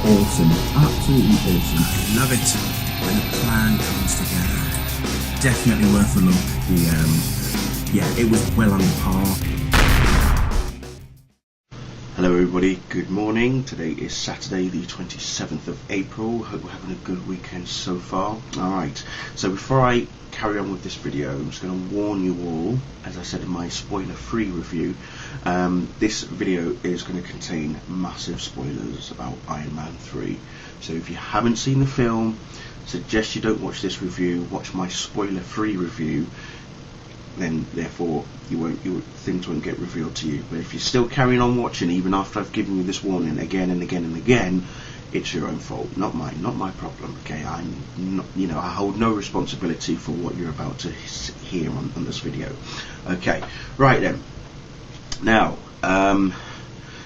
awesome, absolutely awesome. I love it when a plan comes together. Definitely worth a look. It was well on par. Hello everybody, good morning. Today is Saturday the 27th of April. Hope we're having a good weekend so far. Alright, so before I carry on with this video, I'm just going to warn you all, as I said in my spoiler-free review, this video is going to contain massive spoilers about Iron Man 3. So if you haven't seen the film, suggest you don't watch this review, watch my spoiler-free review, then therefore things won't get revealed to you. But if you're still carrying on watching even after I've given you this warning again and again and again, it's your own fault, not mine, not my problem. Okay, I'm not, I hold no responsibility for what you're about to hear on this video. Okay, right then. Now,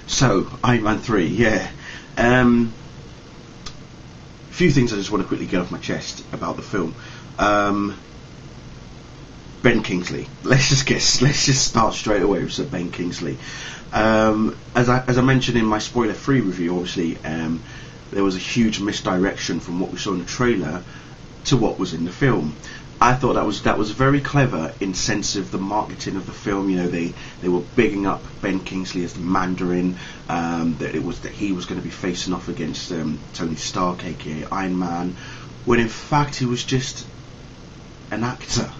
so Iron Man 3, yeah. Few things I just want to quickly get off my chest about the film. Ben Kingsley. Let's just start straight away with Sir Ben Kingsley. As I mentioned in my spoiler-free review, obviously, there was a huge misdirection from what we saw in the trailer to what was in the film. I thought that was very clever in sense of the marketing of the film. They were bigging up Ben Kingsley as the Mandarin, that he was going to be facing off against Tony Stark, aka Iron Man, when in fact he was just an actor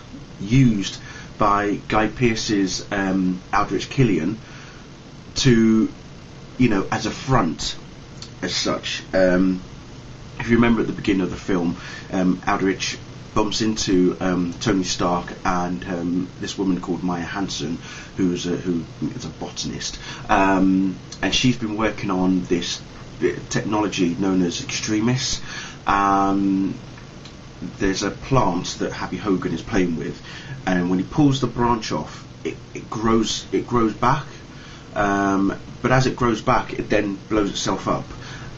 used by Guy Pearce's Aldrich Killian to, as a front, as such. If you remember at the beginning of the film, Aldrich bumps into Tony Stark and this woman called Maya Hansen, who is a botanist, and she's been working on this technology known as Extremis. There's a plant that Happy Hogan is playing with, and when he pulls the branch off, it grows back, but as it grows back, it then blows itself up.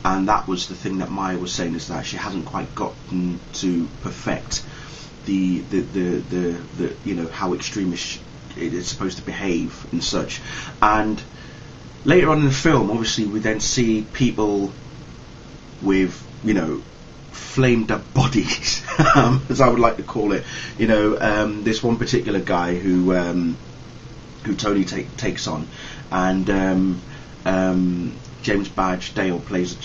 And that was the thing that Maya was saying, is that she hasn't quite gotten to perfect the how Extremis it is supposed to behave and such. And later on in the film, obviously, we then see people with flamed up bodies, as I would like to call it. This one particular guy who Tony takes on, and James Badge Dale plays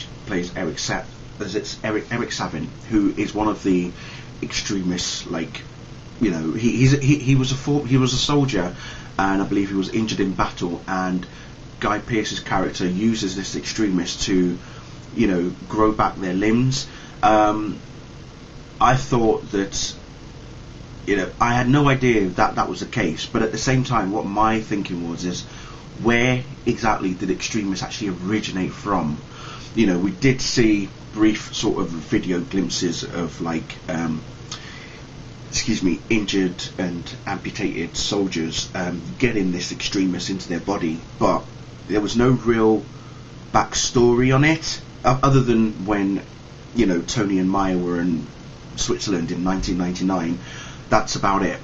Eric Savin, who is one of the extremists. He was a soldier, and I believe he was injured in battle, and Guy Pearce's character uses this extremist to grow back their limbs. I thought that I had no idea that was the case, but at the same time, what my thinking was is, where exactly did Extremis actually originate from? We did see brief sort of video glimpses of injured and amputated soldiers getting this Extremis into their body, but there was no real backstory on it, other than when Tony and Maya were in Switzerland in 1999. That's about it.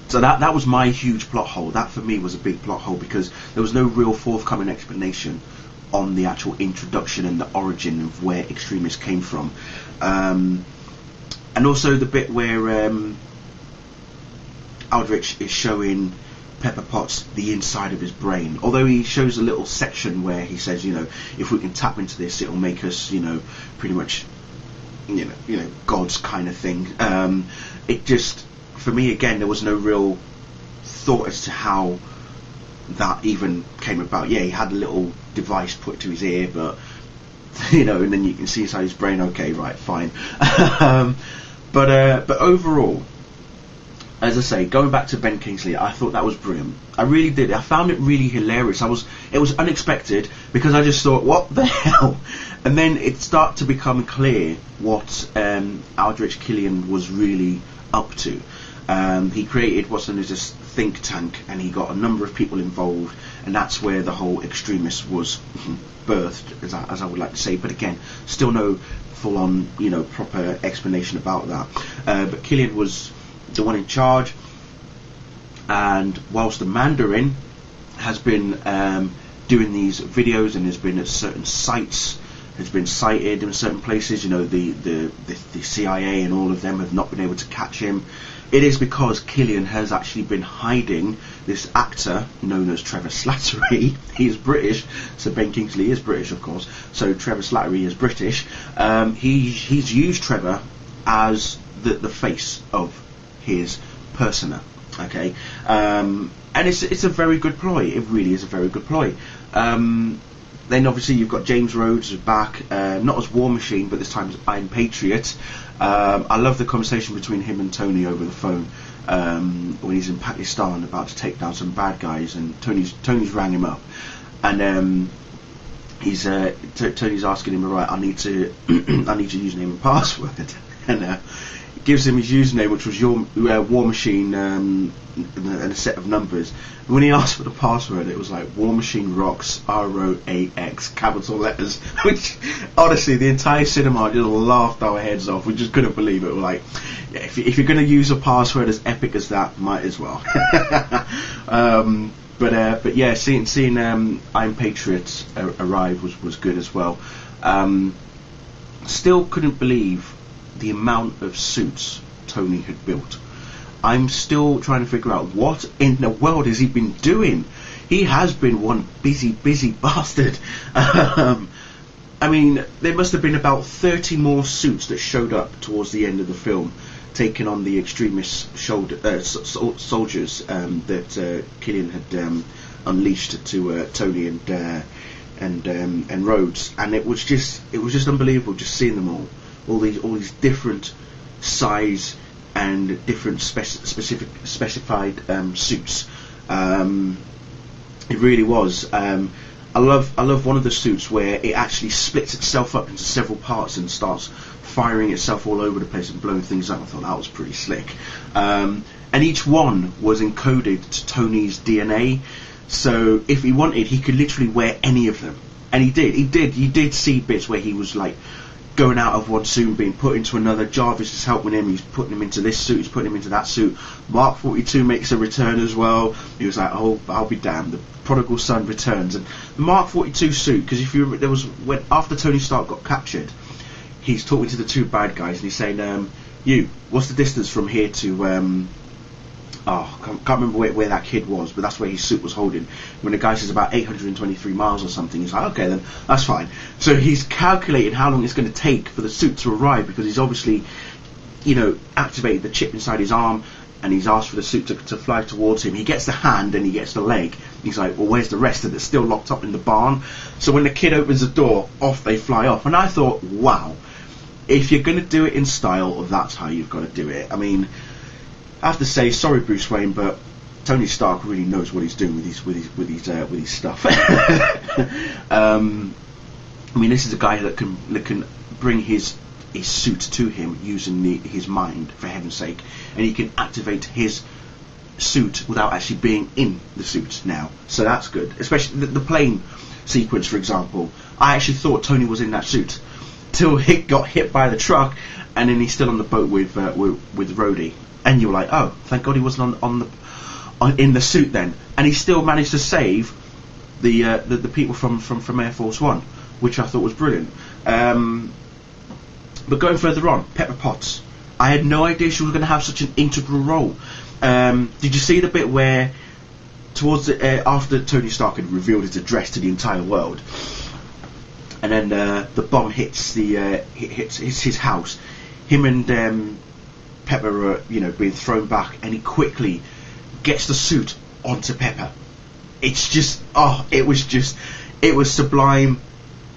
So that was my huge plot hole. That for me was a big plot hole, because there was no real forthcoming explanation on the actual introduction and the origin of where Extremis came from. And also the bit where Aldrich is showing Pepper Potts the inside of his brain. Although he shows a little section where he says, if we can tap into this, it'll make us, pretty much, gods kind of thing. It just, for me, again, there was no real thought as to how that even came about. Yeah, he had a little device put to his ear, but and then you can see inside his brain. Okay, right, fine. But overall, as I say, going back to Ben Kingsley, I thought that was brilliant. I really did. I found it really hilarious. It was unexpected, because I just thought, what the hell? And then it started to become clear what Aldrich Killian was really up to. He created what's known as this think tank, and he got a number of people involved, and that's where the whole Extremis was birthed, as I would like to say. But again, still no full-on, proper explanation about that. But Killian was the one in charge, and whilst the Mandarin has been doing these videos and has been at certain sites has been sighted in certain places. You know, the CIA and all of them have not been able to catch him. It is because Killian has actually been hiding this actor known as Trevor Slattery. He is British, so Ben Kingsley is British, of course. So Trevor Slattery is British. He's used Trevor as the face of his persona. Okay, and it's a very good ploy. It really is a very good ploy. Then obviously you've got James Rhodes back, not as War Machine, but this time as Iron Patriot. I love the conversation between him and Tony over the phone when he's in Pakistan about to take down some bad guys, and Tony's rang him up, and Tony's asking him, right, I need to use name and password, and gives him his username, which was your War Machine, and a set of numbers. And when he asked for the password, it was like War Machine Rocks, ROAX, capital letters. Which, honestly, the entire cinema just laughed our heads off. We just couldn't believe it. We're like, yeah, if you're going to use a password as epic as that, might as well. But yeah, seeing Iron Patriot arrive was good as well. Still couldn't believe the amount of suits Tony had built. I'm still trying to figure out what in the world has he been doing. He has been one busy bastard. I mean, there must have been about 30 more suits that showed up towards the end of the film, taking on the Extremis soldiers that Killian had unleashed to Tony and Rhodes, and it was just unbelievable just seeing them all these different size and different specified suits. It really was. I love one of the suits where it actually splits itself up into several parts and starts firing itself all over the place and blowing things up. I thought that was pretty slick. And each one was encoded to Tony's DNA, so if he wanted, he could literally wear any of them, and he did. You did see bits where he was like going out of one suit and being put into another. Jarvis is helping him, he's putting him into this suit, he's putting him into that suit. Mark 42 makes a return as well. He was like, oh, I'll be damned, the prodigal son returns. And the Mark 42 suit, because if you there was when after Tony Stark got captured, he's talking to the two bad guys and he's saying, you, what's the distance from here to can't remember where that kid was, but that's where his suit was holding. When the guy says about 823 miles or something, he's like, okay, then that's fine. So he's calculated how long it's going to take for the suit to arrive, because he's obviously, activated the chip inside his arm, and he's asked for the suit to fly towards him. He gets the hand and he gets the leg. He's like, well, where's the rest of it? It's still locked up in the barn. So when the kid opens the door, off they fly off. And I thought, wow, if you're going to do it in style, that's how you've got to do it. I mean, I have to say, sorry Bruce Wayne, but Tony Stark really knows what he's doing with his stuff. I mean, this is a guy that can bring his suit to him using his mind, for heaven's sake, and he can activate his suit without actually being in the suit now. So that's good. Especially the plane sequence, for example. I actually thought Tony was in that suit till he got hit by the truck, and then he's still on the boat with Rhodey. And you're like, oh, thank God he wasn't in the suit then. And he still managed to save the people from Air Force One, which I thought was brilliant. But going further on, Pepper Potts. I had no idea she was going to have such an integral role. Did you see the bit where, towards after Tony Stark had revealed his address to the entire world, and then the bomb hits his house, him and Pepper are, being thrown back, and he quickly gets the suit onto Pepper. It's just, it was sublime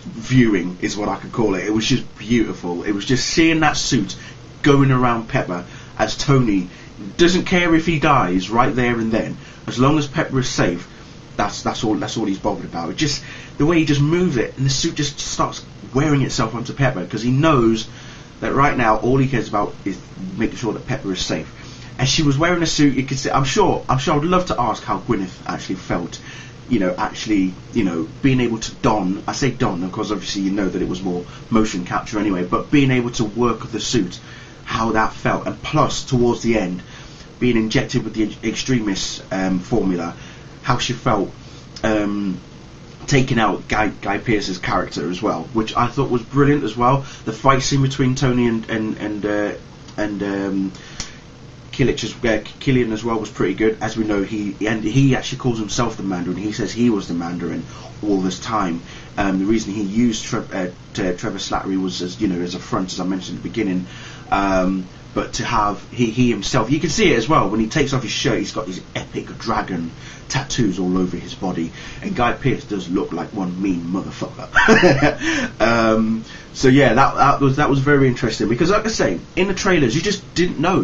viewing, is what I could call it. It was just beautiful. It was just seeing that suit going around Pepper as Tony doesn't care if he dies right there and then, as long as Pepper is safe. That's all he's bothered about. It just, the way he just moves it, and the suit just starts wearing itself onto Pepper, because he knows that right now all he cares about is making sure that Pepper is safe. As she was wearing a suit, you could see, I'm sure I'd love to ask how Gwyneth actually felt, being able to don, I say don because obviously that it was more motion capture anyway, but being able to work the suit, how that felt. And plus, towards the end, being injected with the Extremis formula, how she felt taking out Guy Pearce's character as well, which I thought was brilliant as well. The fight scene between Tony and Killian as well was pretty good. As we know, he actually calls himself the Mandarin. He says he was the Mandarin all this time. The reason he used Trevor Slattery was as a front, as I mentioned at the beginning. But to have he himself, you can see it as well when he takes off his shirt. He's got these epic dragon tattoos all over his body, and Guy Pearce does look like one mean motherfucker. So yeah, that was very interesting, because like I say, in the trailers you just didn't know.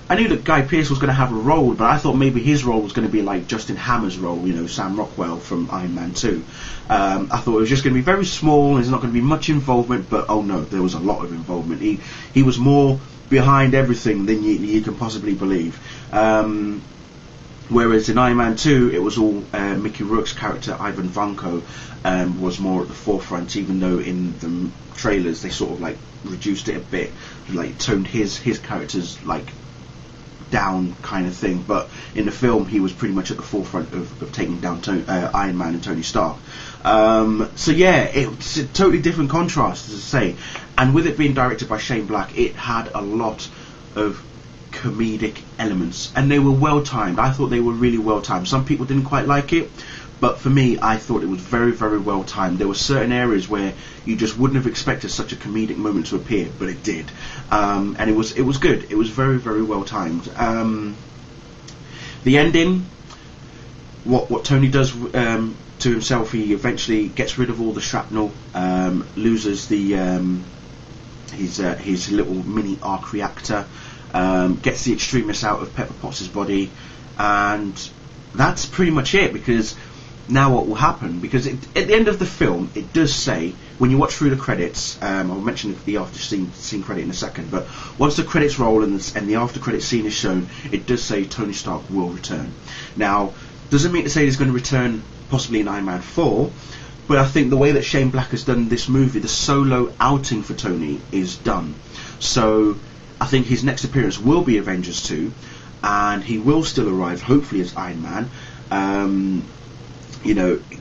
I knew that Guy Pearce was going to have a role, but I thought maybe his role was going to be like Justin Hammer's role, Sam Rockwell from Iron Man 2. I thought it was just going to be very small, there's not going to be much involvement, but oh no, there was a lot of involvement. He was more behind everything than you can possibly believe. Whereas in Iron Man 2, it was all Mickey Rourke's character, Ivan Vanko, was more at the forefront, even though in the trailers they sort of like reduced it a bit, like toned his characters like down kind of thing, but in the film he was pretty much at the forefront of taking down Iron Man and Tony Stark. So yeah, it's a totally different contrast, as I say, and with it being directed by Shane Black, it had a lot of comedic elements, and they were well timed. I thought they were really well timed. Some people didn't quite like it, but for me, I thought it was very, very well timed. There were certain areas where you just wouldn't have expected such a comedic moment to appear, but it did, and it was good. It was very, very well timed. The ending, what Tony does to himself, he eventually gets rid of all the shrapnel, loses his little mini arc reactor, gets the Extremis out of Pepper Potts' body, and that's pretty much it. Because now what will happen, because at the end of the film it does say, when you watch through the credits, I'll mention the after scene credit in a second, but once the credits roll and the after credit scene is shown, it does say Tony Stark will return. Now, doesn't mean to say he's going to return possibly in Iron Man 4, but I think the way that Shane Black has done this movie, the solo outing for Tony is done. So I think his next appearance will be Avengers 2, and he will still arrive, hopefully, as Iron Man.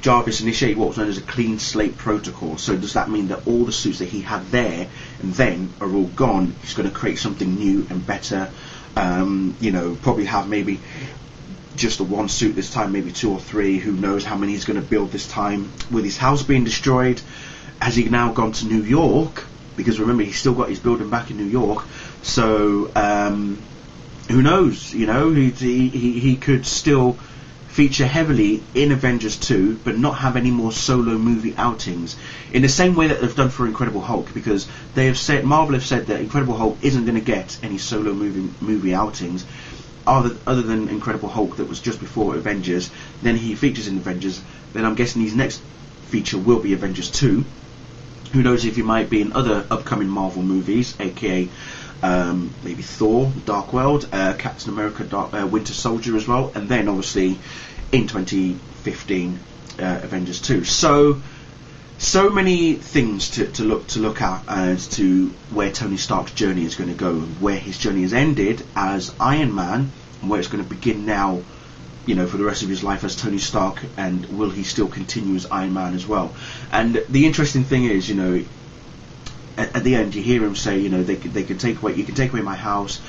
Jarvis initiated what was known as a clean slate protocol. So does that mean that all the suits that he had there and then are all gone? He's going to create something new and better. Probably have maybe just the one suit this time, maybe 2 or 3. Who knows how many he's going to build this time? With his house being destroyed, has he now gone to New York? Because remember, he's still got his building back in New York. So who knows? He could still feature heavily in Avengers 2, but not have any more solo movie outings, in the same way that they've done for Incredible Hulk, because Marvel have said that Incredible Hulk isn't going to get any solo movie outings other than Incredible Hulk that was just before Avengers. Then he features in Avengers. Then I'm guessing his next feature will be Avengers 2. Who knows if he might be in other upcoming Marvel movies, aka maybe Thor, Dark World, Captain America, Winter Soldier as well, and then obviously in 2015 Avengers 2. So many things to look at as to where Tony Stark's journey is going to go, and where his journey has ended as Iron Man, and where it's going to begin now, for the rest of his life as Tony Stark, and will he still continue as Iron Man as well? And the interesting thing is, at the end you hear him say, they can take away, you can take away my house,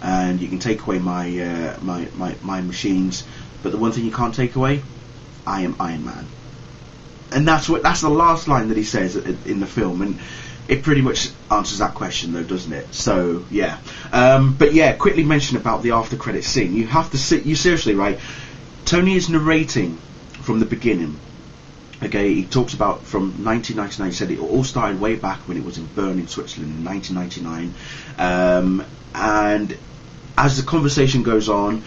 and you can take away my machines, but the one thing you can't take away, I am Iron Man. And that's the last line that he says in the film, and it pretty much answers that question, though, doesn't it? So yeah, but yeah, quickly mention about the after credit scene. You have to you seriously, right? Tony is narrating from the beginning. Okay, he talks about from 1999. He said it all started way back when it was in Bern in Switzerland in 1999, and as the conversation goes on,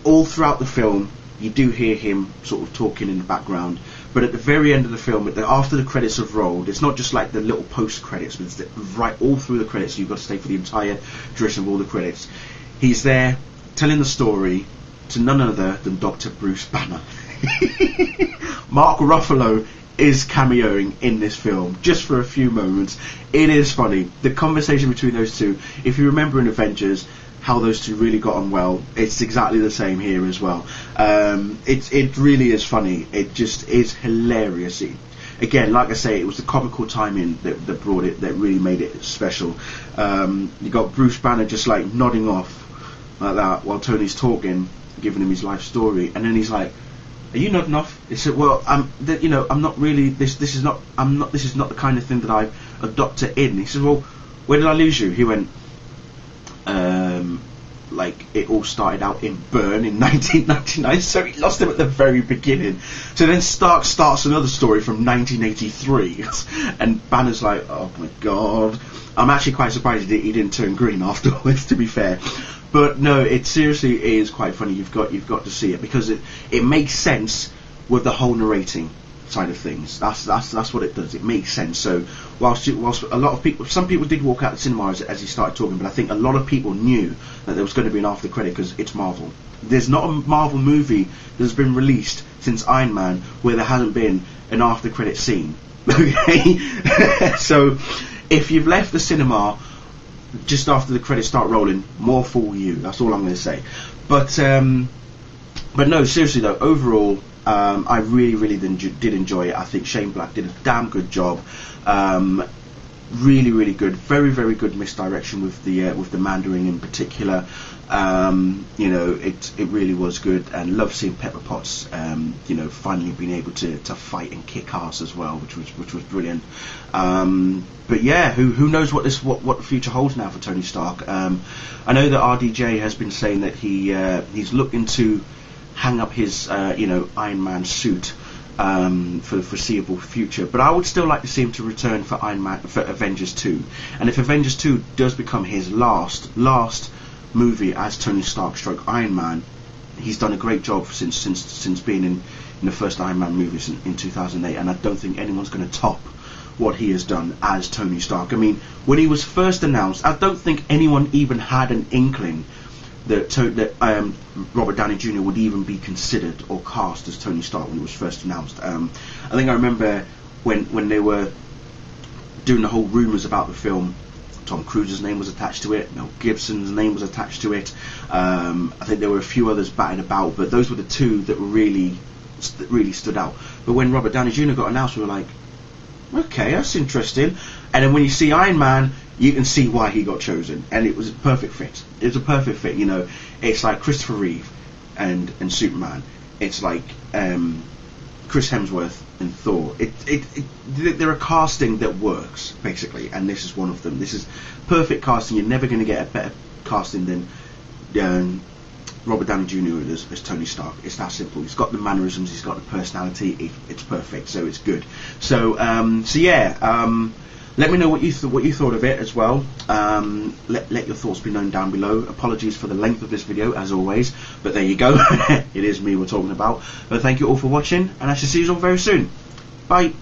all throughout the film, you do hear him sort of talking in the background. But at the very end of the film, after the credits have rolled, it's not just like the little post credits, but it's right all through the credits. You've got to stay for the entire duration of all the credits. He's there telling the story to none other than Dr. Bruce Banner. Mark Ruffalo is cameoing in this film just for a few moments. It is funny, the conversation between those two. If you remember in Avengers, how those two really got on well. It's exactly the same here as well. It really is funny. It just is hilarious. Again, like I say, it was the comical timing that brought it, that really made it special. You got Bruce Banner just like nodding off like that while Tony's talking, giving him his life story, and then he's like, "Are you nodding off?" He said, "Well, I'm not really. This is not the kind of thing that I've adopted in." He said, "Well, where did I lose you?" He went, like it all started out in Bern in 1999, so he lost him at the very beginning. So then Stark starts another story from 1983, and Banner's like, "Oh my god." I'm actually quite surprised he didn't turn green afterwards, to be fair. But no, it seriously is quite funny. You've got to see it, because it makes sense with the whole narrating side of things. That's what it does. It makes sense. So whilst a lot of people, some people did walk out of the cinema as he started talking, but I think a lot of people knew that there was going to be an after credit, because it's Marvel. There's not a Marvel movie that's been released since Iron Man where there hasn't been an after credit scene. Okay, so if you've left the cinema just after the credits start rolling, more fool you. That's all I'm going to say. But no, seriously though, overall, I really did enjoy it. I think Shane Black did a damn good job. Really good, very good misdirection with the Mandarin in particular. It really was good, and love seeing Pepper Potts finally being able to fight and kick ass as well, which was brilliant. But yeah, who knows what the future holds now for Tony Stark. I know that RDJ has been saying that he's looking to hang up his Iron Man suit for the foreseeable future, but I would still like to see him to return for Avengers 2. And if Avengers 2 does become his last movie as Tony Stark stroke Iron Man, he's done a great job since being in the first Iron Man movies in 2008, and I don't think anyone's going to top what he has done as Tony Stark. I mean, when he was first announced, I don't think anyone even had an inkling that Robert Downey Jr. would even be considered or cast as Tony Stark when it was first announced. I think I remember when they were doing the whole rumours about the film, Tom Cruise's name was attached to it, Mel Gibson's name was attached to it. I think there were a few others batted about, but those were the two that were really stood out. But when Robert Downey Jr. got announced, we were like, okay, that's interesting. And then when you see Iron Man, you can see why he got chosen, and it was a perfect fit. It was a perfect fit. It's like Christopher Reeve and Superman. It's like Chris Hemsworth and Thor. They're a casting that works basically, and this is one of them. This is perfect casting. You're never going to get a better casting than Robert Downey Jr. as Tony Stark. It's that simple. He's got the mannerisms. He's got the personality. It's perfect. So it's good. So yeah. Let me know what you thought of it as well. Let your thoughts be known down below. Apologies for the length of this video, as always, but there you go. It is me we're talking about. But thank you all for watching, and I shall see you all very soon. Bye.